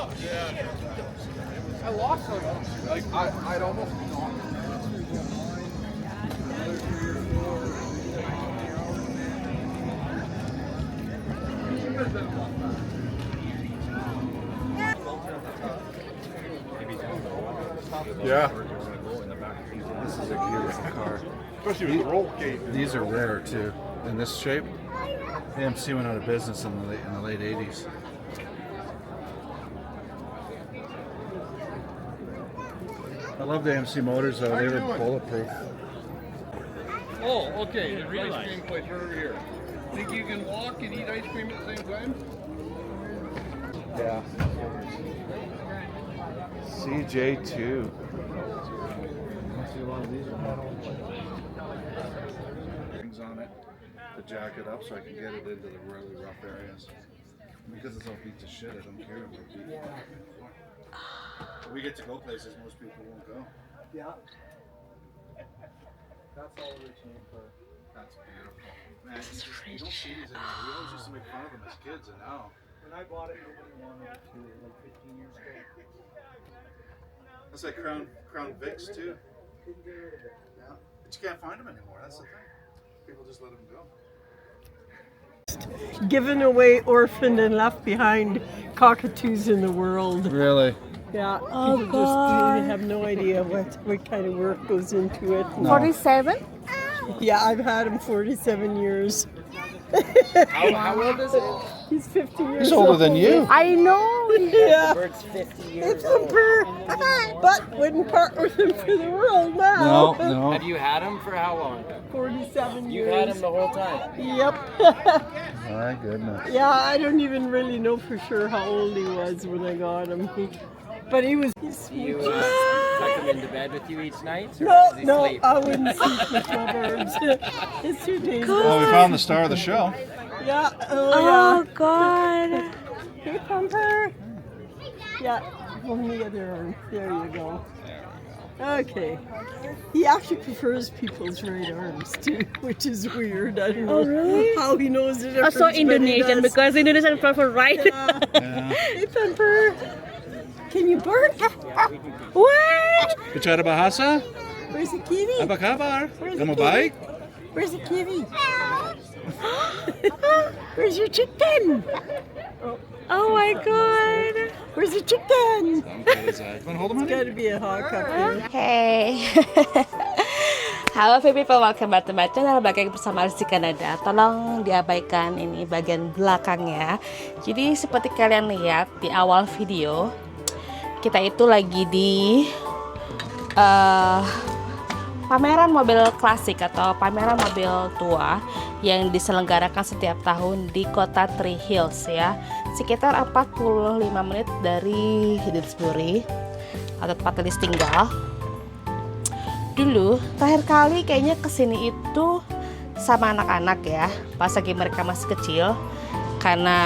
I lost like I'd almost yeah. This is a beautiful car. Especially with the roll cage. These are rare too. In this shape, AMC went out of business in the late 80s. I love the AMC motors though. They were bulletproof. Oh, okay. The ice cream place right over here. Think you can walk and eat ice cream at the same time? Yeah. CJ2. Things on it to jack it up so I can get it into the really rough areas. Because it's all beat to shit, I don't care about beat. We get to go places most people won't go. Yeah. That's all we're chained for. That's beautiful. Man, you don't see these anymore. We always used to make fun of them as kids, and now. When I bought it, nobody wanted it to, like 15 years ago. That's like Crown Vics too. Couldn't get rid of it. Yeah. But you can't find them anymore. That's the thing. People just let them go. Given away, orphaned, and left behind cockatoos in the world. Really? Yeah, people just really have no idea what kind of work goes into it. No. 47? Yeah, I've had him 47 years. How old is it? He's 50 years He's older old. than you. I know. Yeah, Bird's 50 years it's old. a bird. But wouldn't part with him for the world now. No. Have you had him for how long? 47 You've years. had him the whole time. Yep. My goodness. Yeah, I don't even really know for sure how old he was when I got him. But he's Do you tuck him into bed with you each night? Or No, does he no, sleep? I wouldn't sleep with my birds. It's too dangerous. Well, we found the star of the show. Yeah, Oh, God. yeah. Here, Thumper. Yeah, from the other arm. There you go. Okay. He actually prefers people's right arms too, which is weird. I don't know Oh, really? how he knows the difference. Also but he Indonesian does. because Indonesian prefer right. Yeah. Hey, Thumper. Can you bark? What? Bicara bahasa? Where's the kitty? Apa kabar? Where's Kamu the baik? Where's the kitty? Where's your chicken? Oh my God. Where's the chicken? Want to hold him on? Gotta be a hawk up here. Hey. Halo people, welcome back to my channel. Balik bersama Alice di Kanada. Tolong diabaikan ini bagian belakangnya. Jadi seperti kalian lihat di awal video, kita itu lagi di pameran mobil klasik atau pameran mobil tua yang diselenggarakan setiap tahun di kota Three Hills ya, sekitar 45 menit dari Hillsbury atau tempat Lilis tinggal. Dulu terakhir kali kayaknya kesini itu sama anak-anak ya, pas lagi mereka masih kecil, karena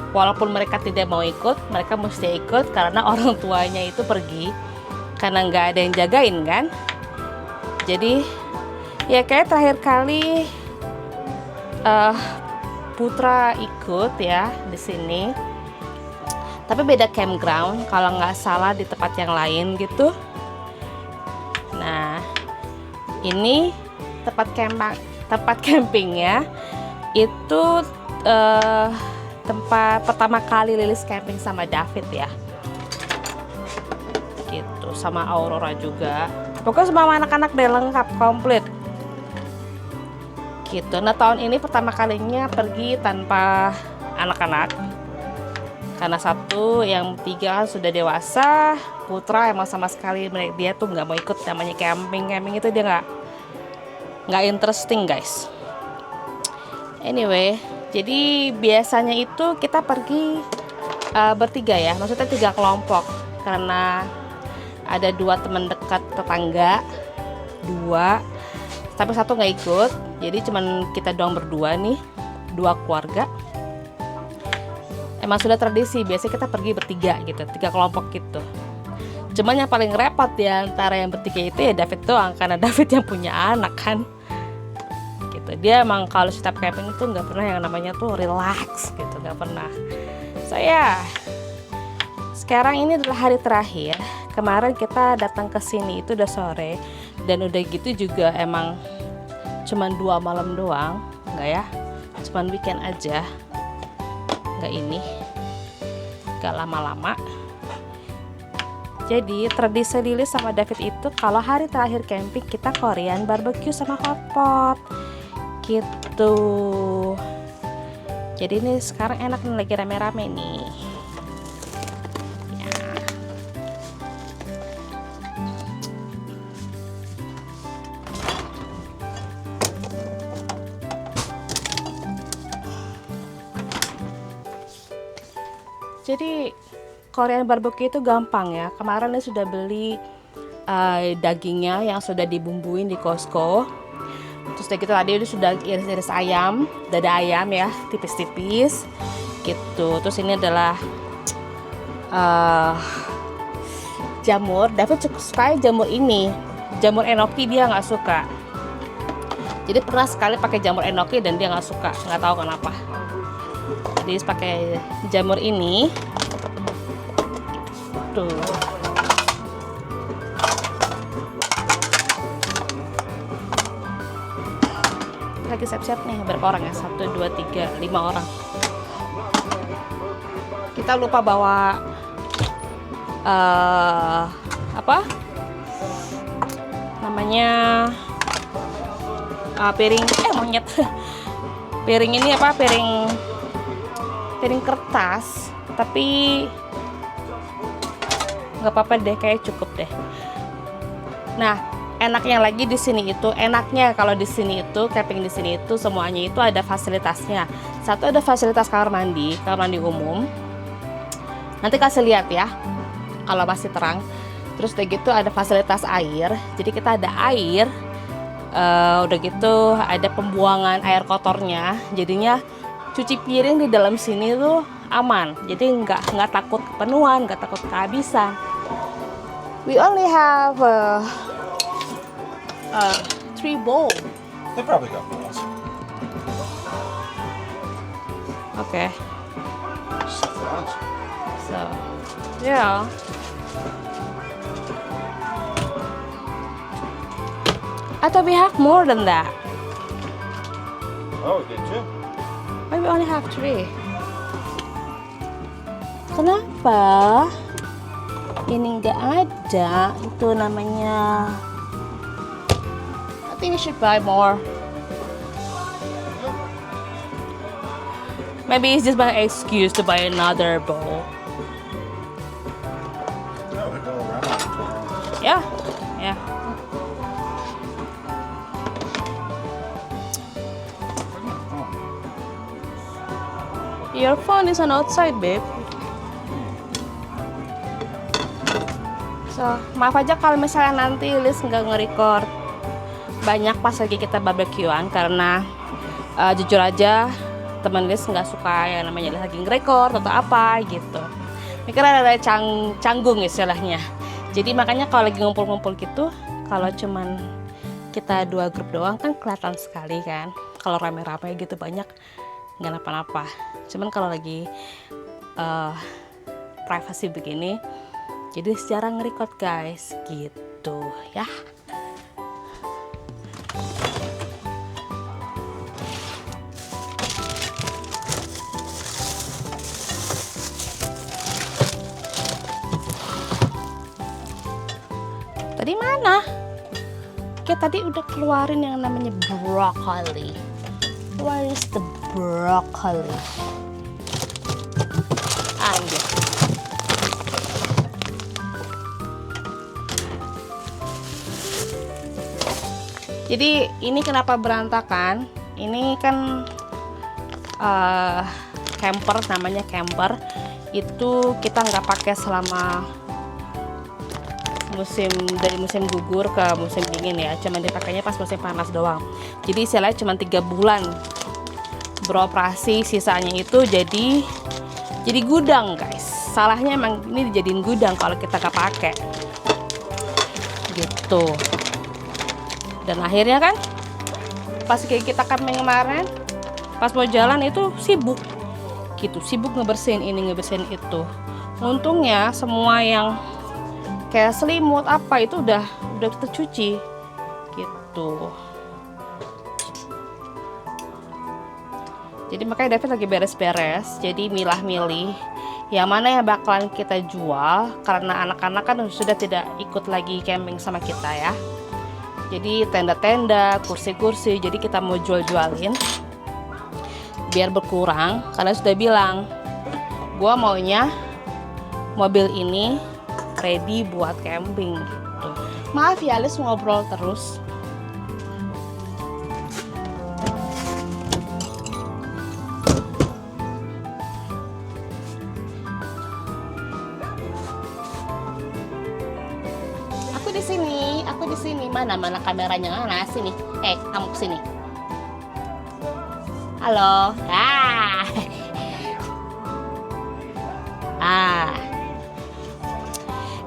walaupun mereka tidak mau ikut, mereka mesti ikut karena orang tuanya itu pergi karena nggak ada yang jagain kan. Jadi ya kayak terakhir kali Putra ikut ya di sini, tapi beda campground kalau nggak salah, di tempat yang lain gitu. Nah ini tempat campingnya itu tempat pertama kali Lilis camping sama David ya, gitu, sama Aurora juga. Pokoknya semua anak-anak deh, lengkap komplit gitu. Nah tahun ini pertama kalinya pergi tanpa anak-anak karena satu, yang tiga kan sudah dewasa. Putra emang sama sekali dia tuh nggak mau ikut namanya camping itu, dia nggak interesting guys. Anyway, jadi biasanya itu kita pergi bertiga ya, maksudnya 3 kelompok, karena ada 2 teman dekat tetangga, 2, tapi 1 nggak ikut, jadi cuman kita doang berdua nih, 2 keluarga. Emang sudah tradisi, biasanya kita pergi bertiga gitu, 3 kelompok gitu. Cuman yang paling repot di antara yang bertiga itu ya David doang, karena David yang punya anak kan. Gitu. Dia emang kalau setiap camping itu nggak pernah yang namanya tuh relax gitu, nggak pernah. So ya, sekarang ini adalah hari terakhir. Kemarin kita datang ke sini itu udah sore, dan udah gitu juga emang cuman 2 malam doang, enggak ya? Cuman weekend aja, enggak ini, enggak lama-lama. Jadi tradisi Lilis sama David itu kalau hari terakhir camping kita Korean barbecue sama hotpot gitu. Jadi ini sekarang enak nih, lagi rame-rame nih. Ya. Jadi Korean barbecue itu gampang ya. Kemarin saya sudah beli dagingnya yang sudah dibumbuin di Costco. Terus gitu tadi sudah iris-iris ayam, dada ayam ya, tipis-tipis gitu. Terus ini adalah jamur. David suka jamur ini, jamur enoki dia nggak suka. Jadi pernah sekali pakai jamur enoki dan dia nggak suka, nggak tahu kenapa. Jadi pakai jamur ini tuh. Lagi siap-siap nih, berapa orang ya? 1, 2, 3, 5 orang. Kita lupa bawa apa namanya, piring monyet. Piring ini apa, piring kertas, tapi nggak apa-apa deh, kayak cukup deh. Nah, enaknya lagi di sini itu, enaknya kalau di sini itu camping di sini itu semuanya itu ada fasilitasnya. Satu, ada fasilitas kamar mandi umum. Nanti kasih lihat ya kalau masih terang. Terus udah gitu ada fasilitas air. Jadi kita ada air. Udah gitu ada pembuangan air kotornya. Jadinya cuci piring di dalam sini tuh aman. Jadi nggak takut kepenuhan, nggak takut kehabisan. We only have 3 bowl. They probably got bowls. Okay. So, yeah. I thought we have more than that. Oh, did you? Why we only have 3? Kenapa ini nggak ada? Itu namanya. I think we should buy more. Maybe it's just my excuse to buy another bowl. No, we go around tomorrow. Yeah, yeah. Your phone is on outside, babe. So, maaf aja kalau misalnya nanti Liz nggak nge-record banyak pas lagi kita barbekyuan, karena jujur aja teman Liz nggak suka yang namanya lagi nge-record atau apa gitu. Mikir ada canggung istilahnya. Jadi makanya kalau lagi ngumpul-ngumpul gitu, kalau cuman kita 2 grup doang kan kelihatan sekali kan. Kalau rame-rame gitu banyak nggak napa-napa. Cuman kalau lagi privasi begini, jadi jarang nge-record guys gitu ya. Tadi mana? Kayak tadi udah keluarin yang namanya broccoli. Where is the broccoli? Anjir. Jadi ini kenapa berantakan? Ini kan camper, namanya camper. Itu kita nggak pakai selama dari musim gugur ke musim dingin ya, cuman dipakainya pas musim panas doang. Jadi istilahnya cuma 3 bulan beroperasi, sisanya itu jadi gudang guys. Salahnya emang ini dijadiin gudang kalau kita nggak pakai gitu. Dan akhirnya kan pas kayak kita camping kemarin, pas mau jalan itu sibuk gitu, sibuk ngebersihin ini ngebersihin itu. Untungnya semua yang kayak selimut apa itu udah kita cuci gitu. Jadi makanya David lagi beres-beres, jadi milah-milih yang mana yang bakalan kita jual, karena anak-anak kan sudah tidak ikut lagi camping sama kita ya. Jadi tenda-tenda, kursi-kursi, jadi kita mau jual-jualin biar berkurang, karena sudah bilang gua maunya mobil ini ready buat camping gitu. Maaf ya Alice ngobrol terus. Aku di sini. Mana kameranya? Nah, sini. Kamu sini. Halo.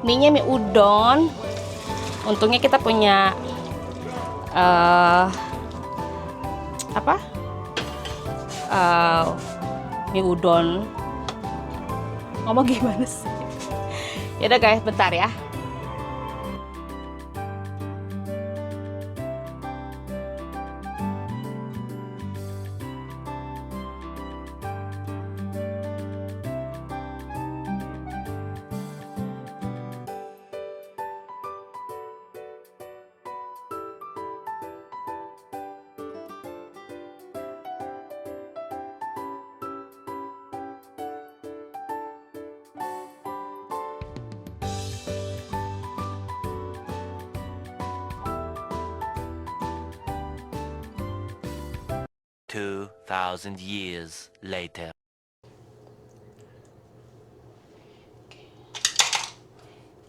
Mie-nya mie udon. Untungnya kita punya mie udon. Ngomong gimana sih? Yaudah guys, bentar ya. "2,000 years later."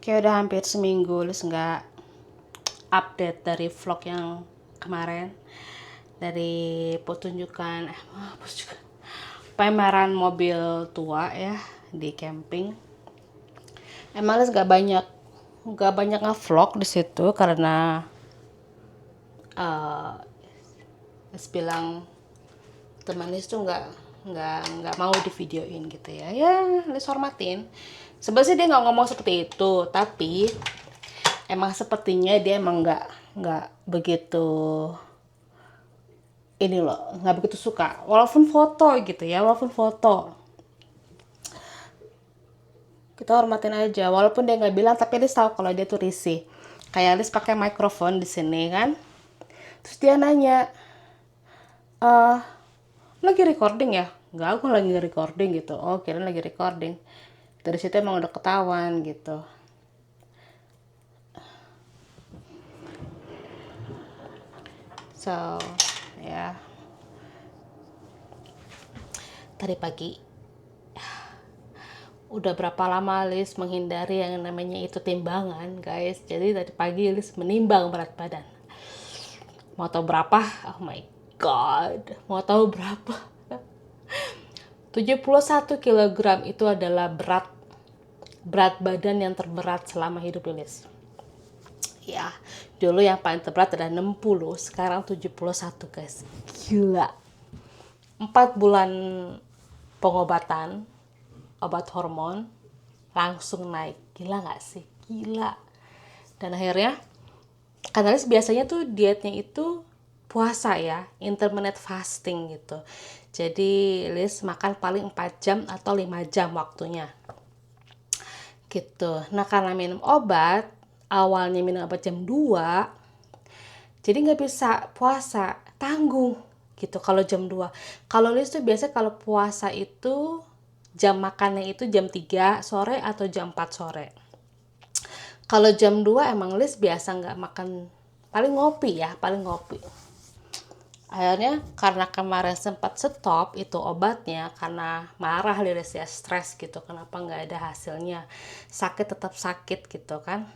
Kayak udah hampir seminggu Liz nggak update dari vlog yang kemarin, dari pameran mobil tua ya di camping. Emang Liz nggak banyak nge-vlog di situ karena Liz bilang teman Liz tuh nggak mau di videoin gitu ya. Liz hormatin. Sebenarnya dia nggak ngomong seperti itu, tapi emang sepertinya dia emang nggak begitu nggak begitu suka. Walaupun foto gitu ya, kita hormatin aja. Walaupun dia nggak bilang, tapi Liz tahu kalau dia tuh risih. Kayak Liz pakai mikrofon di sini kan, terus dia nanya, lagi recording ya? Enggak, aku lagi recording gitu. Oh, kirain lagi recording. Dari situ emang udah ketahuan gitu. So, ya. Tadi pagi udah berapa lama Liz menghindari yang namanya itu timbangan, guys. Jadi tadi pagi Liz menimbang berat badan. Mau tahu berapa? Oh my god. Mau tahu berapa? 71 kg itu adalah berat badan yang terberat selama hidup Liz. Ya, dulu yang paling terberat adalah 60, sekarang 71 guys. Gila. 4 bulan pengobatan, obat hormon, langsung naik. Gila gak sih? Gila. Dan akhirnya, karena Liz biasanya tuh dietnya itu puasa ya, intermittent fasting gitu. Jadi Liz makan paling 4 jam atau 5 jam waktunya. Gitu. Nah, karena minum obat, awalnya minum obat jam 2, jadi nggak bisa puasa, tanggung gitu kalau jam 2. Kalau Liz tuh biasa kalau puasa itu jam makannya itu jam 3 sore atau jam 4 sore. Kalau jam 2 emang Liz biasa nggak makan, paling ngopi. Akhirnya karena kemarin sempat stop itu obatnya karena marah Liz ya, stres gitu, kenapa nggak ada hasilnya, sakit tetap sakit gitu kan.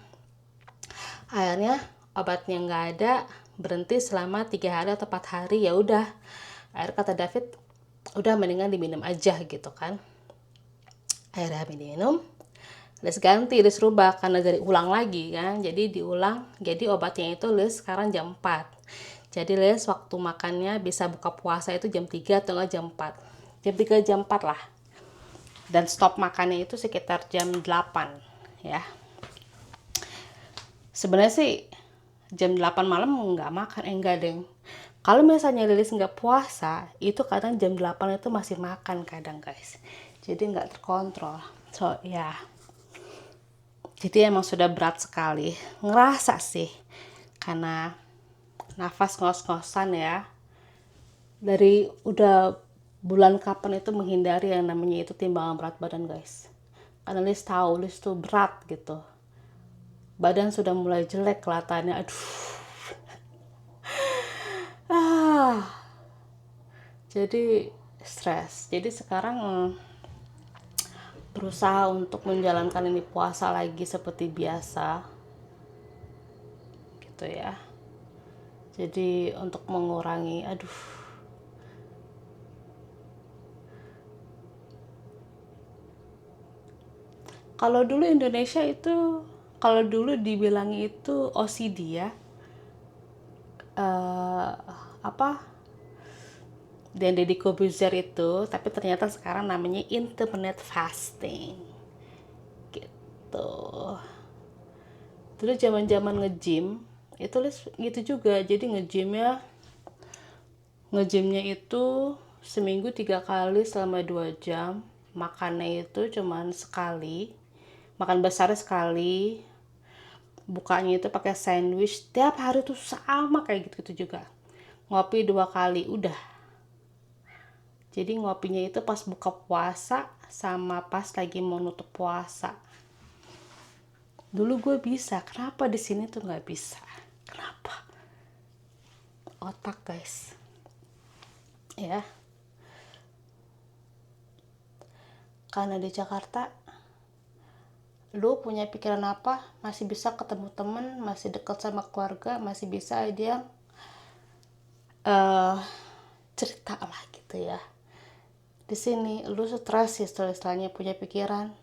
Akhirnya obatnya nggak ada, berhenti selama 3 hari atau 4 hari, ya udah. Akhirnya kata David, udah mendingan diminum aja gitu kan. Akhirnya minum, Liz ganti, Liz rubah karena dari ulang lagi kan, jadi diulang, jadi obatnya itu Liz sekarang jam 4. Jadi Liz waktu makannya bisa buka puasa itu jam 3 atau enggak jam 4. Jam 3 jam 4 lah. Dan stop makannya itu sekitar jam 8 ya. Sebenarnya sih jam 8 malam nggak makan, enggak deng. Kalau misalnya Lilis nggak puasa, itu kadang jam 8 itu masih makan kadang guys. Jadi nggak terkontrol. So ya, jadi emang sudah berat sekali. Ngerasa sih, karena nafas ngos-ngosan ya. Dari udah bulan kapan itu menghindari yang namanya itu timbangan berat badan guys. Karena Lilis tahu Lilis tuh berat gitu. Badan sudah mulai jelek kelihatannya, aduh. Jadi stres. Jadi sekarang berusaha untuk menjalankan ini puasa lagi seperti biasa. Gitu ya. Jadi untuk mengurangi, kalau dulu Indonesia itu, kalau dulu dibilang itu OCD ya, dan Deddy Corbuzier itu, tapi ternyata sekarang namanya intermittent fasting, gitu. Dulu zaman-zaman nge-gym, itu gitu juga, jadi ngejimnya itu seminggu 3 kali selama 2 jam, makannya itu cuman sekali, makan besar sekali, bukanya itu pakai sandwich, tiap hari tuh sama kayak gitu juga, ngopi 2 kali udah. Jadi ngopinya itu pas buka puasa sama pas lagi mau nutup puasa. Dulu gue bisa, kenapa di sini tuh nggak bisa? Kenapa? Otak guys, ya. Karena di Jakarta lu punya pikiran apa, masih bisa ketemu temen, masih dekat sama keluarga, masih bisa dia cerita lah gitu ya. Di sini lu stres istilahnya, punya pikiran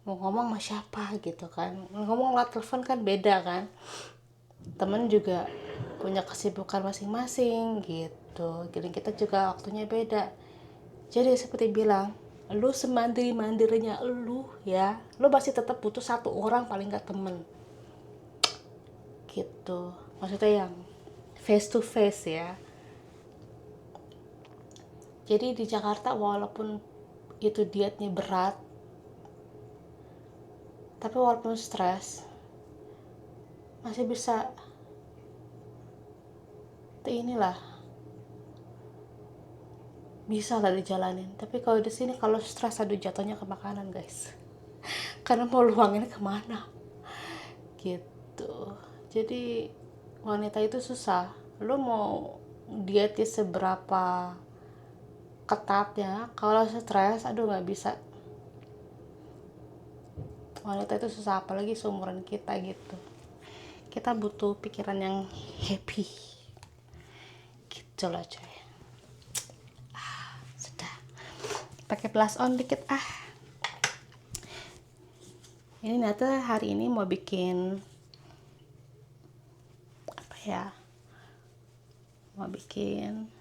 mau ngomong sama siapa gitu kan, ngomong lewat telepon kan beda kan, temen juga punya kesibukan masing-masing gitu, jadi kita juga waktunya beda. Jadi seperti bilang, lu semandiri-mandirinya lu ya, lu masih tetap butuh 1 orang paling gak temen gitu, maksudnya yang face to face ya. Jadi di Jakarta walaupun itu dietnya berat, tapi walaupun stres masih bisa bisa lah dijalanin. Tapi kalau di sini kalau stres, aduh jatuhnya ke makanan guys, karena mau luanginnya kemana gitu. Jadi wanita itu susah, lu mau dietnya seberapa ketatnya, kalau stres aduh nggak bisa. Wanita itu susah, apalagi seumuran kita gitu. Kita butuh pikiran yang happy gitu loh coy. Sudah pakai blush on dikit. Ini Nata hari ini mau bikin apa ya, mau bikin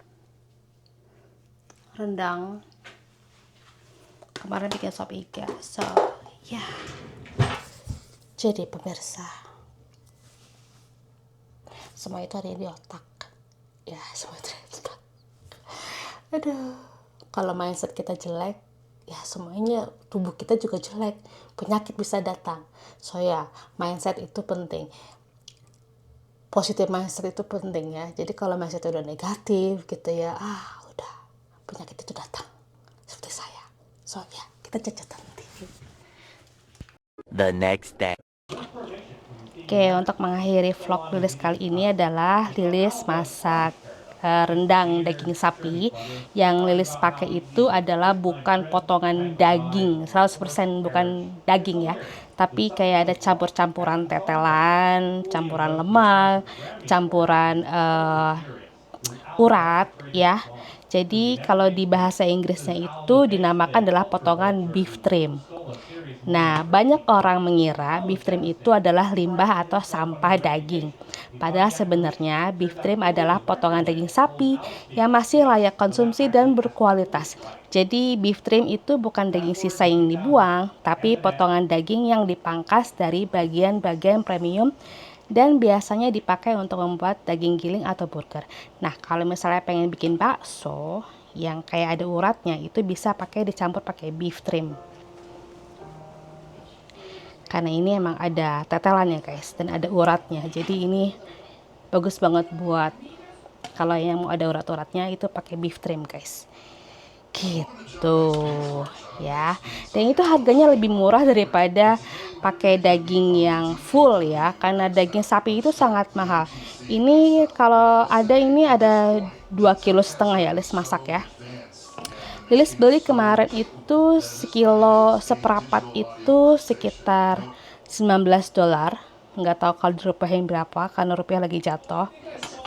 rendang. Kemarin bikin sop iga, so ya. Jadi pemirsa, semua itu ada di otak ya, semua itu ada di otak. Aduh, kalau mindset kita jelek ya semuanya, tubuh kita juga jelek, penyakit bisa datang. So ya, mindset itu penting, positif mindset itu penting ya. Jadi kalau mindset udah negatif gitu ya, udah penyakit itu datang seperti saya. So ya, kita cacat nanti. The next day. Oke, untuk mengakhiri vlog Lilis kali ini adalah Lilis masak rendang daging sapi. Yang Lilis pakai itu adalah bukan potongan daging 100% bukan daging ya, tapi kayak ada campur-campuran tetelan, campuran lemak, campuran urat ya. Jadi kalau di bahasa Inggrisnya itu dinamakan adalah potongan beef trim. Nah, banyak orang mengira beef trim itu adalah limbah atau sampah daging. Padahal sebenarnya beef trim adalah potongan daging sapi yang masih layak konsumsi dan berkualitas. Jadi beef trim itu bukan daging sisa yang dibuang, tapi potongan daging yang dipangkas dari bagian-bagian premium dan biasanya dipakai untuk membuat daging giling atau burger. Nah, kalau misalnya pengen bikin bakso yang kayak ada uratnya, itu bisa dicampur pakai beef trim. Karena ini emang ada tetelannya guys, dan ada uratnya, jadi ini bagus banget buat kalau yang mau ada urat-uratnya itu pakai beef trim guys, gitu ya. Dan itu harganya lebih murah daripada pakai daging yang full ya, karena daging sapi itu sangat mahal. Ini kalau ada, ini ada 2,5 kilo ya Lilis masak ya. Lilis beli kemarin itu sekilo seperapat itu sekitar $19. Nggak tahu kalau dirupiahin berapa karena rupiah lagi jatuh.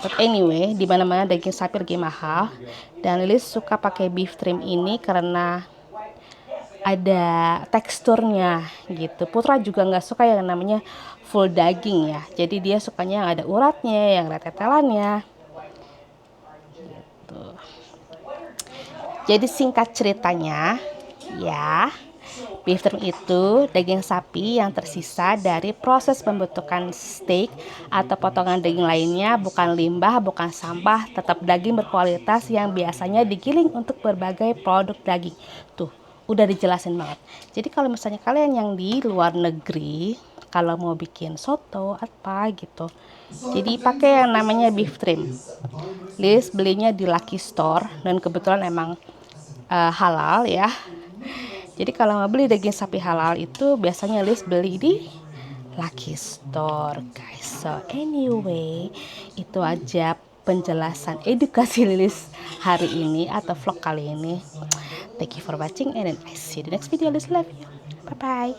But anyway, di mana-mana daging sapi lagi mahal. Dan Lilis suka pakai beef trim ini karena ada teksturnya gitu. Putra juga nggak suka yang namanya full daging ya. Jadi dia sukanya yang ada uratnya, yang ada tetelannya. Gitu. Jadi singkat ceritanya ya, beef trim itu daging sapi yang tersisa dari proses pembentukan steak atau potongan daging lainnya, bukan limbah, bukan sampah, tetap daging berkualitas yang biasanya digiling untuk berbagai produk daging. Tuh, udah dijelasin banget. Jadi kalau misalnya kalian yang di luar negeri, kalau mau bikin soto apa gitu, jadi pakai yang namanya beef trim. Lilis belinya di Lucky Store dan kebetulan emang halal ya. Jadi kalau mau beli daging sapi halal itu biasanya Lilis beli di Lucky Store guys. So anyway, itu aja penjelasan edukasi Lilis hari ini atau vlog kali ini. Thank you for watching and I see you in the next video. Lilis love you. Bye bye.